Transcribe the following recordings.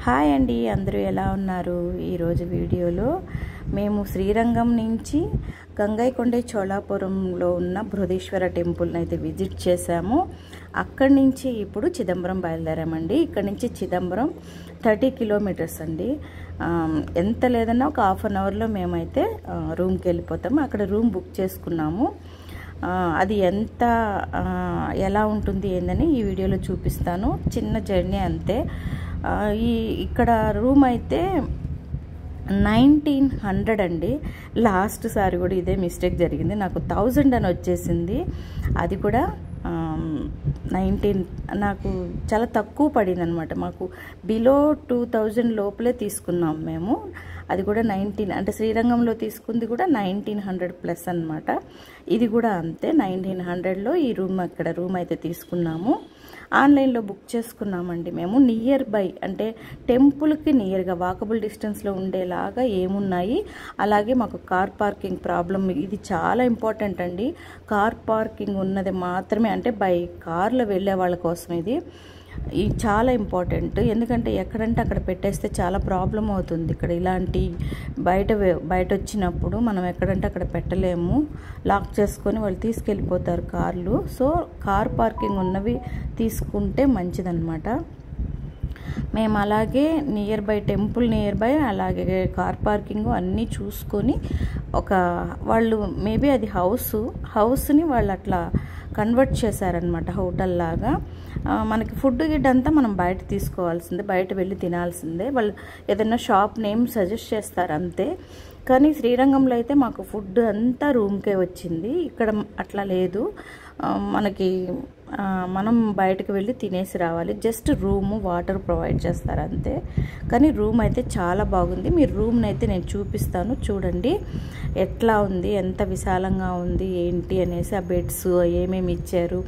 Hi అండి, అందరూ ఎలా ఉన్నారు? ఈరోజు వీడియోలో మేము శ్రీరంగం నుంచి గంగైకొండ చోళాపురంలో ఉన్న బృహదీశ్వర టెంపుల్ని అయితే విజిట్ చేశాము. అక్కడి నుంచి ఇప్పుడు చిదంబరం బయలుదేరామండి. ఇక్కడి నుంచి చిదంబరం 30 కిలోమీటర్స్ అండి. ఎంత లేదన్నా ఒక హాఫ్ అన్ అవర్లో మేమైతే రూమ్కి వెళ్ళిపోతాము. అక్కడ రూమ్ బుక్ చేసుకున్నాము. అది ఎలా ఉంటుంది ఏందని ఈ వీడియోలో చూపిస్తాను. చిన్న జర్నీ అంతే. ఇక్కడ రూమ్ అయితే 1900 అండి. లాస్ట్ సారి కూడా ఇదే మిస్టేక్ జరిగింది. నాకు 1000 అని వచ్చేసింది. అది కూడా 19 నాకు చాలా తక్కువ పడింది అనమాట. మాకు బిలో 2000 లోపలే తీసుకున్నాం మేము. అది కూడా 19 అంటే శ్రీరంగంలో తీసుకుంది కూడా 1900 ప్లస్ అనమాట. ఇది కూడా అంతే 1900లో ఈ రూమ్ అయితే తీసుకున్నాము. ఆన్లైన్లో బుక్ చేసుకున్నామండి మేము. నియర్ బై అంటే టెంపుల్కి నియర్గా వాకబుల్ డిస్టెన్స్లో ఉండేలాగా ఏమున్నాయి, అలాగే మాకు కార్ పార్కింగ్ ప్రాబ్లం ఇది చాలా ఇంపార్టెంట్ అండి. కార్ పార్కింగ్ ఉన్నది మాత్రమే, అంటే బై కార్లో వెళ్ళే వాళ్ళ కోసం ఇది చాలా ఇంపార్టెంట్. ఎందుకంటే ఎక్కడంటే అక్కడ పెట్టేస్తే చాలా ప్రాబ్లం అవుతుంది. ఇక్కడ ఇలాంటి బయట వచ్చినప్పుడు మనం ఎక్కడంటే అక్కడ పెట్టలేము, లాక్ చేసుకొని వాళ్ళు తీసుకెళ్ళిపోతారు కార్లు. సో కార్ పార్కింగ్ ఉన్నవి తీసుకుంటే మంచిదన్నమాట. మేము అలాగే టెంపుల్ నియర్ బై అలాగే కార్ పార్కింగ్ అన్నీ చూసుకొని వాళ్ళు మేబీ అది హౌస్ని వాళ్ళు అట్లా కన్వర్ట్ చేశారనమాట హోటల్ లాగా. మనకి ఫుడ్ గిడ్ అంతా మనం బయట తీసుకోవాల్సిందే, బయట వెళ్ళి తినాల్సిందే. వాళ్ళు ఏదైనా షాప్ నేమ్ సజెస్ట్ చేస్తారు అంతే. కానీ శ్రీరంగంలో అయితే మాకు ఫుడ్ అంతా రూమ్కే వచ్చింది. ఇక్కడ అట్లా లేదు. మనం బయటకు వెళ్ళి తినేసి రావాలి. జస్ట్ రూము వాటర్ ప్రొవైడ్ చేస్తారు అంతే. కానీ రూమ్ అయితే చాలా బాగుంది. మీరు రూమ్ని అయితే నేను చూపిస్తాను, చూడండి ఎట్లా ఉంది, ఎంత విశాలంగా ఉంది ఏంటి అనేసి. ఆ బెడ్స్ ఏమేమి ఇచ్చారు,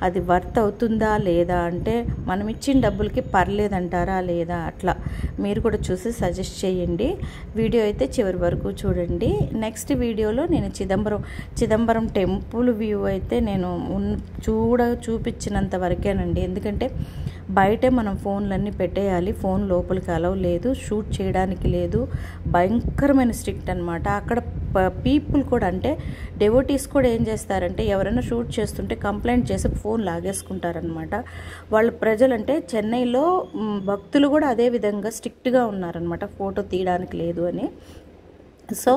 అది వర్త్ అవుతుందా లేదా, అంటే మనం ఇచ్చిన డబ్బులకి పర్లేదంటారా లేదా, అట్లా మీరు కూడా చూసి సజెస్ట్ చేయండి. వీడియో అయితే చివరి వరకు చూడండి. నెక్స్ట్ వీడియోలో నేను చిదంబరం టెంపుల్ వ్యూ అయితే నేను చూపించినంత వరకేనండి. ఎందుకంటే బయటే మనం ఫోన్లన్నీ పెట్టేయాలి. ఫోన్ లోపలికి అలవ్ లేదు, షూట్ చేయడానికి లేదు. భయంకరమైన స్ట్రిక్ట్ అనమాట. అక్కడ పీపుల్ కూడా, అంటే డెవోటీస్ కూడా ఏం చేస్తారంటే ఎవరైనా షూట్ చేస్తుంటే కంప్లైంట్ చేసి ఫోన్ లాగేసుకుంటారనమాట. వాళ్ళ ప్రజలు అంటే చెన్నైలో భక్తులు కూడా అదే విధంగా స్ట్రిక్ట్గా ఉన్నారనమాట, ఫోటో తీయడానికి లేదు అని. సో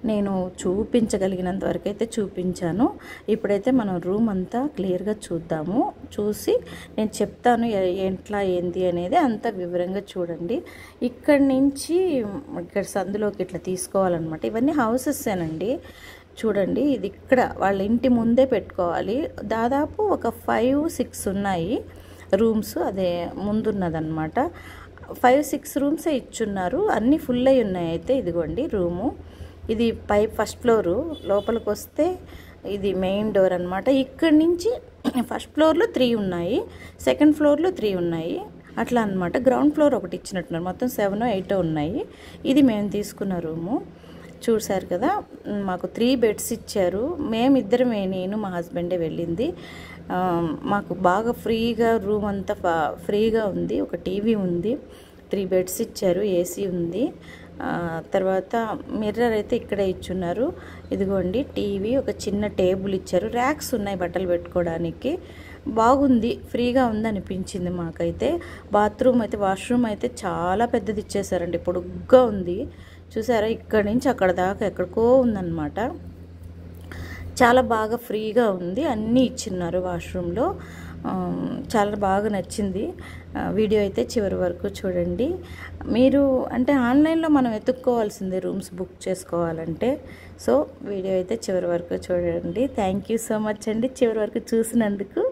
నేను చూపించగలిగినంత వరకు అయితే చూపించాను. ఇప్పుడైతే మనం రూమ్ అంతా క్లియర్గా చూద్దాము. చూసి నేను చెప్తాను ఎట్లా ఏంది అనేది అంతా వివరంగా చూడండి. ఇక్కడ నుంచి ఇక్కడ సందులోకి ఇట్లా తీసుకోవాలన్నమాట. ఇవన్నీ హౌసెస్సేనండి. చూడండి, ఇది ఇక్కడ వాళ్ళ ఇంటి ముందే పెట్టుకోవాలి. దాదాపు ఒక 5-6 ఉన్నాయి రూమ్స్, అదే ముందున్నదన్నమాట. 5-6 రూమ్సే ఇచ్చున్నారు, అన్నీ ఫుల్ అయి ఉన్నాయి. అయితే ఇదిగోండి రూము, ఇది ఫస్ట్ ఫ్లోరు. లోపలికి వస్తే ఇది మెయిన్ డోర్ అనమాట. ఇక్కడి నుంచి ఫస్ట్ ఫ్లోర్లో 3 ఉన్నాయి, సెకండ్ ఫ్లోర్లో 3 ఉన్నాయి, అట్లా అనమాట. గ్రౌండ్ ఫ్లోర్ ఒకటి ఇచ్చినట్టున్నారు. మొత్తం 7-8 ఉన్నాయి. ఇది మేము తీసుకున్న రూము. చూశారు కదా, మాకు 3 బెడ్స్ ఇచ్చారు. మేమిద్దరమే, నేను మా హస్బెండే వెళ్ళింది. మాకు బాగా ఫ్రీగా రూమ్ అంతా ఫ్రీగా ఉంది. ఒక టీవీ ఉంది, 3 బెడ్స్ ఇచ్చారు, ఏసీ ఉంది. తర్వాత మిర్రర్ అయితే ఇక్కడే ఇచ్చున్నారు. ఇదిగోండి టీవీ, ఒక చిన్న టేబుల్ ఇచ్చారు, ర్యాక్స్ ఉన్నాయి బట్టలు పెట్టుకోవడానికి. బాగుంది, ఫ్రీగా ఉంది అనిపించింది మాకైతే. వాష్రూమ్ అయితే చాలా పెద్దది ఇచ్చేసారండి, పొడుగ్గా ఉంది. చూసారా, ఇక్కడి నుంచి అక్కడ దాకా ఎక్కడికో ఉందన్నమాట. చాలా బాగా ఫ్రీగా ఉంది, అన్నీ ఇచ్చిన్నారు వాష్రూమ్లో. చాలా బాగా నచ్చింది. వీడియో అయితే చివరి వరకు చూడండి. మీరు అంటే ఆన్లైన్లో మనం వెతుక్కోవాల్సిందే రూమ్స్ బుక్ చేసుకోవాలంటే. సో వీడియో అయితే చివరి వరకు చూడండి. థ్యాంక్ యూ సో మచ్ అండి చివరి వరకు చూసినందుకు.